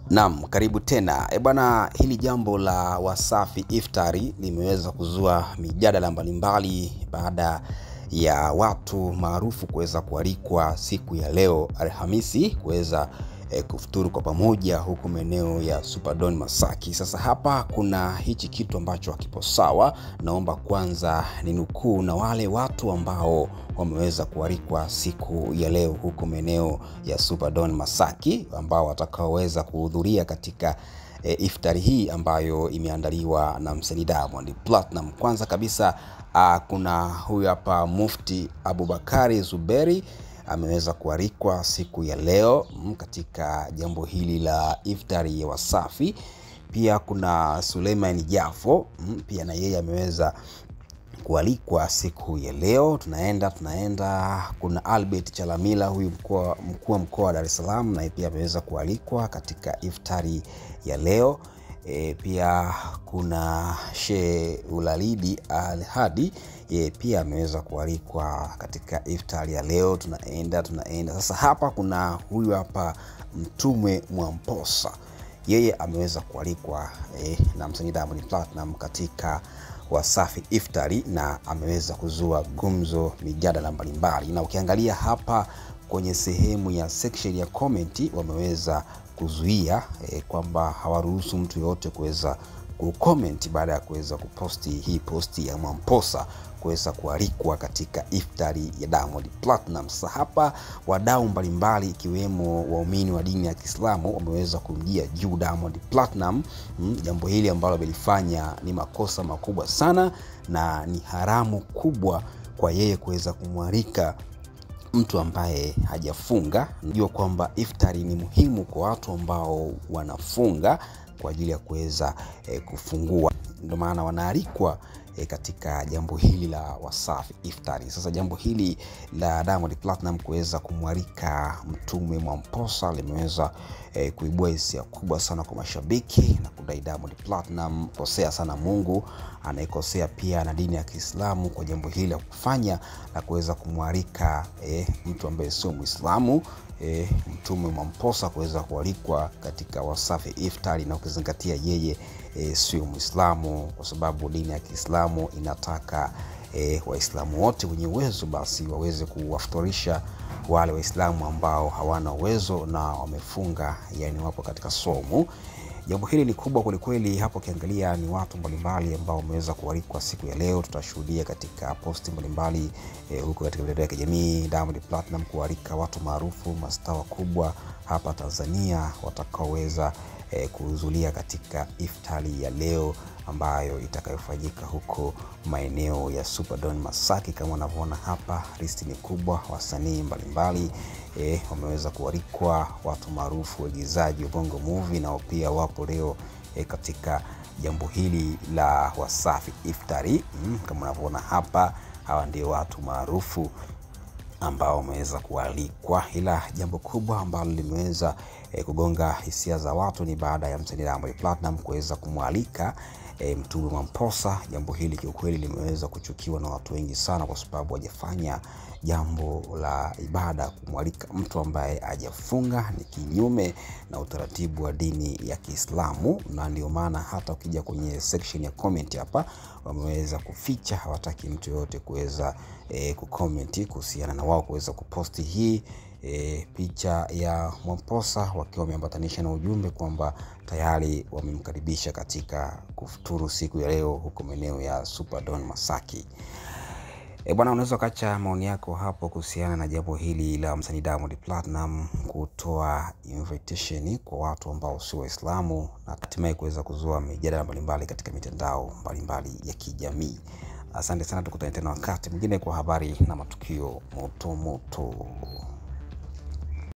Naam, karibu tena. Bwana, hili jambo la Wasafi Iftari limeweza kuzua mijadala mbalimbali baada ya watu maarufu kuweza kualikwa siku ya leo Alhamisi kuweza kufuturu kwa pamoja huku maeneo ya Superdome Masaki. Sasa hapa kuna hichi kitu ambacho hakipo sawa. Naomba kwanza ninukuu na wale watu ambao wameweza kualikwa siku ya leo huku maeneo ya Superdome Masaki, ambao watakaoweza kuhudhuria katika iftari hii ambayo imeandaliwa na msanii Diamond Platnumz. Kwanza kabisa kuna huyu hapa Mufti Abubakari Zuberi ameweza kualikwa siku ya leo katika jambo hili la iftari ya Wasafi. Pia kuna Suleiman Jafo pia na yeye ameweza kualikwa siku ya leo. Tunaenda kuna Albert Chalamila, huyu mkuu wa mkoa wa Dar es Salaam, na pia ameweza kualikwa katika iftari ya leo. Pia kuna Sheikh Ulalidi Al-Hadi, pia ameweza kualikwa katika iftari ya leo. Tunaenda sasa, hapa kuna huyu hapa Mtume Mwamposa, yeye ameweza kualikwa na msanii Diamond Platnumz katika Wasafi Iftari, na ameweza kuzua gumzo, mijadala mbalimbali. Na ukiangalia hapa kwenye sehemu ya section ya comment, wameweza kuzuia kwamba hawaruhusu mtu yote kuweza kucomment baada ya kuweza kuposti hii posti ya Mwamposa kuweza kualikwa katika iftari ya Diamond Platnumz. Hapa wadau mbalimbali ikiwemo waumini wa dini ya Kiislamu wameweza kumjia juu Diamond Platnumz. Jambo hili ambalo belifanya ni makosa makubwa sana na ni haramu kubwa kwa yeye kuweza kumwalika mtu ambaye hajafunga. Najua kwamba iftari ni muhimu kwa watu ambao wanafunga kwa ajili ya kuweza kufungua, ndio maana wanaalikwa katika jambo hili la Wasafi Iftari. Sasa jambo hili la Diamond Platnumz kuweza kumwalika Mtume Mwamposa limeweza kuibua hisia kubwa sana kwa mashabiki na kudai Diamond Platnumz kosea sana Mungu, anaikosea pia na dini ya Kiislamu kwa jambo hili la kufanya na kuweza kumwalika mtu ambaye sio Muislamu, Mtume Mwamposa kuweza kualikwa katika Wasafi Iftari, na ukizingatia yeye sio Muislamu, kwa sababu dini ya Kiislamu inataka Waislamu wote wenye uwezo basi waweze kuwafuturisha wale Waislamu ambao hawana uwezo na wamefunga, yani wapo katika somo. Jambo hili ni kubwa kweli. Hapo kiangalia ni watu mbalimbali ambao wameweza kualikwa siku ya leo. Tutashuhudia katika posti mbalimbali huko katika mitandao ya kijamii Diamond Platnumz kualika watu maarufu, mastaa wakubwa hapa Tanzania watakaoweza kuhudhuria katika iftari ya leo ambayo itakayofanyika huko maeneo ya Superdome Masaki. Kama unavyoona hapa, listi ni kubwa, wasanii mbalimbali wameweza kualikwa, watu maarufu, waigizaji wa Bongo Movie nao pia wapo leo katika jambo hili la Wasafi Iftari. Kama unavyoona hapa, hawa ndio watu maarufu ambao wameweza kualikwa. Ila jambo kubwa ambalo limeweza kugonga hisia za watu ni baada ya msanii Diamond Platnumz kuweza kumwalika Mtume Mwamposa. Jambo hili kiukweli limeweza kuchukiwa na watu wengi sana, kwa sababu hajafanya jambo la ibada. Kumwalika mtu ambaye hajafunga ni kinyume na utaratibu wa dini ya Kiislamu, na ndio maana hata ukija kwenye section ya comment hapa wameweza kuficha, hawataki mtu yote kuweza kucomment kuhusiana na wao kuweza kuposti hii picha ya Mwamposa, wakiwa wameambatanisha na ujumbe kwamba tayari wamemkaribisha katika kufuturu siku ya leo huko maeneo ya Superdome Masaki. Bwana, unaweza kacha maoni yako hapo kuhusiana na jambo hili la msanii Diamond Platnumz kutoa invitation kwa watu ambao sio Waislamu na hatimaye kuweza kuzua mijadala mbalimbali katika mitandao mbalimbali ya kijamii. Asante sana, tukutane tena wakati mwingine kwa habari na matukio moto moto.